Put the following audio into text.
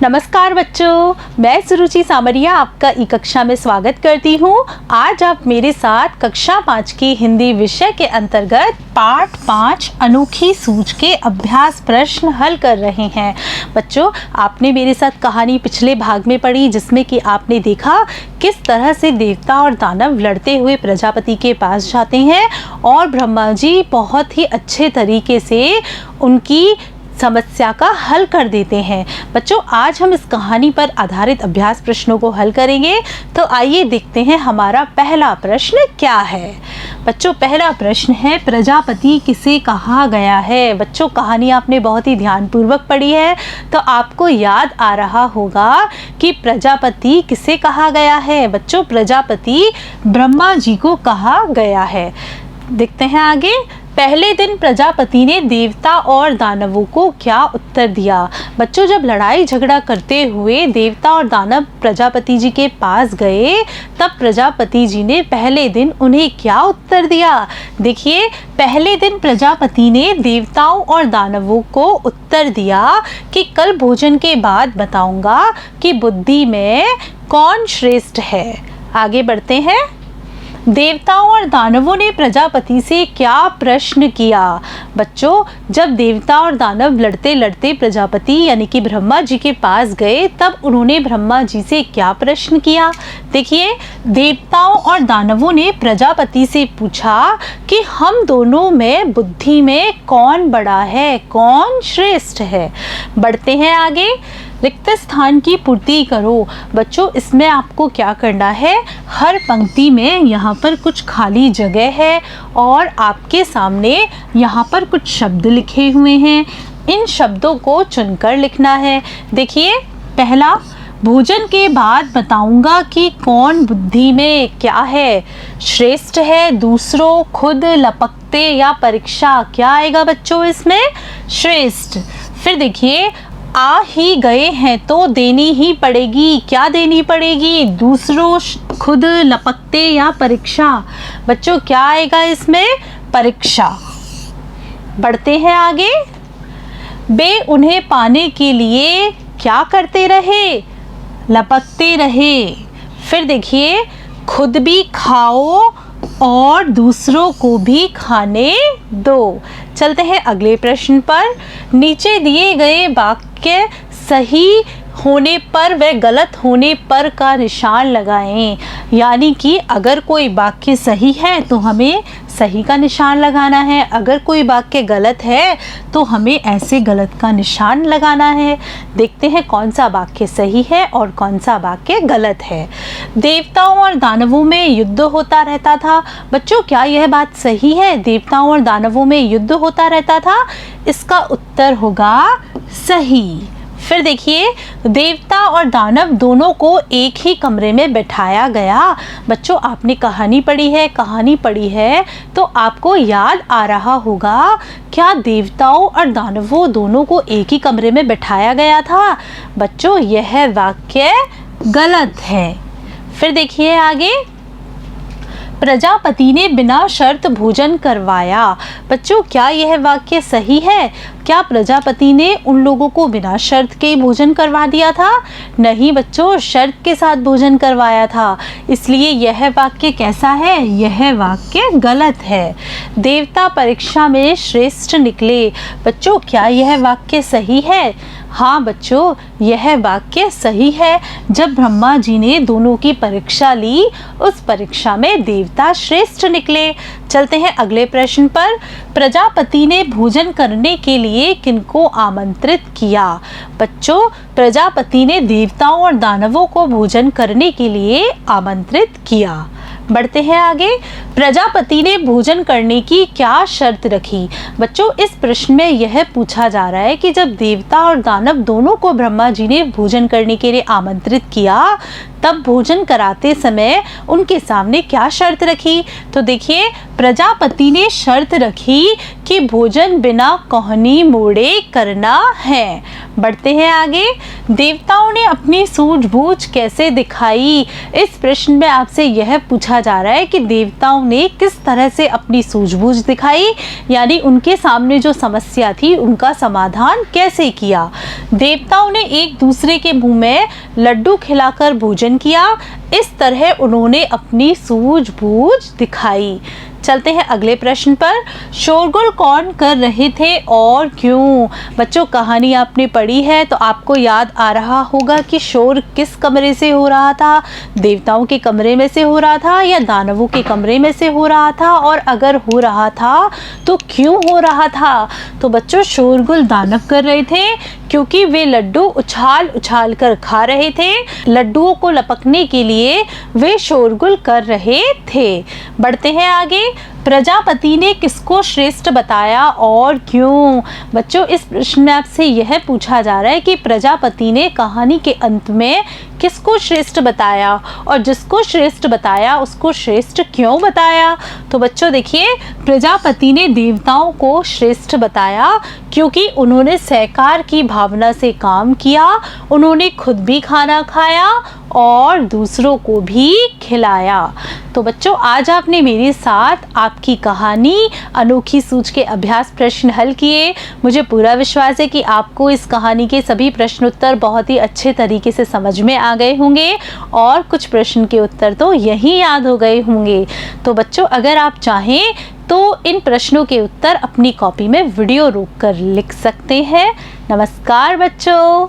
नमस्कार बच्चों, मैं सुरुचि सामरिया आपका ई कक्षा में स्वागत करती हूँ। आज आप मेरे साथ कक्षा 5 की हिंदी विषय के अंतर्गत पाठ 5 अनोखी सूझ के अभ्यास प्रश्न हल कर रहे हैं। बच्चों, आपने मेरे साथ कहानी पिछले भाग में पढ़ी जिसमें कि आपने देखा किस तरह से देवता और दानव लड़ते हुए प्रजापति के पास जाते हैं और ब्रह्मा जी बहुत ही अच्छे तरीके से उनकी समस्या का हल कर देते हैं। बच्चों, आज हम इस कहानी पर आधारित अभ्यास प्रश्नों को हल करेंगे। तो आइए देखते हैं हमारा पहला प्रश्न क्या है। बच्चों, पहला प्रश्न है प्रजापति किसे कहा गया है। बच्चों, कहानी आपने बहुत ही ध्यानपूर्वक पढ़ी है तो आपको याद आ रहा होगा कि प्रजापति किसे कहा गया है। बच्चों, प्रजापति ब्रह्मा जी को कहा गया है। देखते हैं आगे। पहले दिन प्रजापति ने देवता और दानवों को क्या उत्तर दिया। बच्चों, जब लड़ाई झगड़ा करते हुए देवता और दानव प्रजापति जी के पास गए तब प्रजापति जी ने पहले दिन उन्हें क्या उत्तर दिया। देखिए, पहले दिन प्रजापति ने देवताओं और दानवों को उत्तर दिया कि कल भोजन के बाद बताऊंगा कि बुद्धि में कौन श्रेष्ठ है। आगे बढ़ते हैं। देवताओं और दानवों ने प्रजापति से क्या प्रश्न किया। बच्चों, जब देवता और दानव लड़ते लड़ते प्रजापति यानी कि ब्रह्मा जी के पास गए तब उन्होंने ब्रह्मा जी से क्या प्रश्न किया। देखिए, देवताओं और दानवों ने प्रजापति से पूछा कि हम दोनों में बुद्धि में कौन बड़ा है, कौन श्रेष्ठ है। बढ़ते हैं आगे। रिक्त स्थान की पूर्ति करो। बच्चों, इसमें आपको क्या करना है, हर पंक्ति में यहाँ पर कुछ खाली जगह है और आपके सामने यहाँ पर कुछ शब्द लिखे हुए हैं। इन शब्दों को चुनकर लिखना है। देखिए, पहला, भोजन के बाद बताऊंगा कि कौन बुद्धि में क्या है, श्रेष्ठ है। दूसरों, खुद, लपकते या परीक्षा, क्या आएगा बच्चों इसमें, श्रेष्ठ। फिर देखिए, आ ही गए हैं तो देनी ही पड़ेगी, क्या देनी पड़ेगी, दूसरों, खुद, लपकते या परीक्षा। बच्चों, क्या आएगा इसमें, परीक्षा। बढ़ते हैं आगे। बे उन्हें पाने के लिए क्या करते रहे, लपकते रहे। फिर देखिए, खुद भी खाओ और दूसरों को भी खाने दो। चलते हैं अगले प्रश्न पर। नीचे दिए गए वाक्य सही होने पर व गलत होने पर का निशान लगाएं। यानी कि अगर कोई वाक्य सही है तो हमें सही का निशान लगाना है, अगर कोई वाक्य गलत है तो हमें ऐसे गलत का निशान लगाना है। देखते हैं कौन सा वाक्य सही है और कौन सा वाक्य गलत है। देवताओं और दानवों में युद्ध होता रहता था। बच्चों, क्या यह बात सही है, देवताओं और दानवों में युद्ध होता रहता था। इसका उत्तर होगा सही। फिर देखिए, देवता और दानव दोनों को एक ही कमरे में बैठाया गया। बच्चों, आपने कहानी पढ़ी है तो आपको याद आ रहा होगा, क्या देवताओं और दानवों दोनों को एक ही कमरे में बैठाया गया था। बच्चों, यह वाक्य गलत है। फिर देखिए आगे। प्रजापति ने बिना शर्त भोजन करवाया। बच्चों, क्या यह वाक्य सही है, क्या प्रजापति ने उन लोगों को बिना शर्त के भोजन करवा दिया था। नहीं बच्चों, शर्त के साथ भोजन करवाया था, इसलिए यह वाक्य कैसा है, यह वाक्य गलत है। देवता परीक्षा में श्रेष्ठ निकले। बच्चों, क्या यह वाक्य सही है। हाँ बच्चों, यह वाक्य सही है। जब ब्रह्मा जी ने दोनों की परीक्षा ली उस परीक्षा में देवता श्रेष्ठ निकले। चलते हैं अगले प्रश्न पर। प्रजापति ने भोजन करने के लिए किनको आमंत्रित किया। बच्चों, प्रजापति ने देवताओं और दानवों को भोजन करने के लिए आमंत्रित किया। बढ़ते हैं आगे। प्रजापति ने भोजन करने की क्या शर्त रखी। बच्चों, इस प्रश्न में यह पूछा जा रहा है कि जब देवता और दानव दोनों को ब्रह्मा जी ने भोजन करने के लिए आमंत्रित किया तब भोजन कराते समय उनके सामने क्या शर्त रखी। तो देखिए, प्रजापति ने शर्त रखी कि भोजन बिना कहनी मोड़े करना है। बढ़ते हैं आगे। देवताओं ने अपनी सूझबूझ कैसे दिखाई। इस प्रश्न में आपसे यह पूछा जा रहा है कि देवताओं ने किस तरह से अपनी सूझबूझ दिखाई, यानी उनके सामने जो समस्या थी उनका समाधान कैसे किया। देवताओं ने एक दूसरे के मुंह में लड्डू खिलाकर भोजन किया। इस तरह उन्होंने अपनी सूझबूझ दिखाई। चलते हैं अगले प्रश्न पर। शोरगुल कौन कर रहे थे और क्यों? बच्चों, कहानी आपने पढ़ी है तो आपको याद आ रहा होगा कि शोर किस कमरे से हो रहा था। देवताओं के कमरे में से हो रहा था या दानवों के कमरे में से हो रहा था, और अगर हो रहा था तो क्यों हो रहा था? तो बच्चों, शोरगुल दानव कर रहे थे क्योंकि वे लड्डू उछाल उछाल कर खा रहे थे। लड्डुओं को लपकने के लिए वे शोरगुल कर रहे थे। बढ़ते हैं आगे। प्रजापति ने किसको श्रेष्ठ बताया और क्यों? बच्चों, इस प्रश्न में आपसे यह पूछा जा रहा है कि प्रजापति ने कहानी के अंत में किसको श्रेष्ठ बताया, और जिसको श्रेष्ठ बताया उसको श्रेष्ठ क्यों बताया? तो बच्चों देखिए, प्रजापति ने देवताओं को श्रेष्ठ बताया क्योंकि उन्होंने सहकार की भावना से काम किया। उन्होंने खुद भी खाना खाया और दूसरों को भी खिलाया। तो बच्चों, आज आपने मेरे साथ आपकी कहानी अनोखी सूझ के अभ्यास प्रश्न हल किए। मुझे पूरा विश्वास है कि आपको इस कहानी के सभी प्रश्न उत्तर बहुत ही अच्छे तरीके से समझ में आ गए होंगे, और कुछ प्रश्न के उत्तर तो यही याद हो गए होंगे। तो बच्चों, अगर आप चाहें तो इन प्रश्नों के उत्तर अपनी कॉपी में वीडियो रोक कर लिख सकते हैं। नमस्कार बच्चों।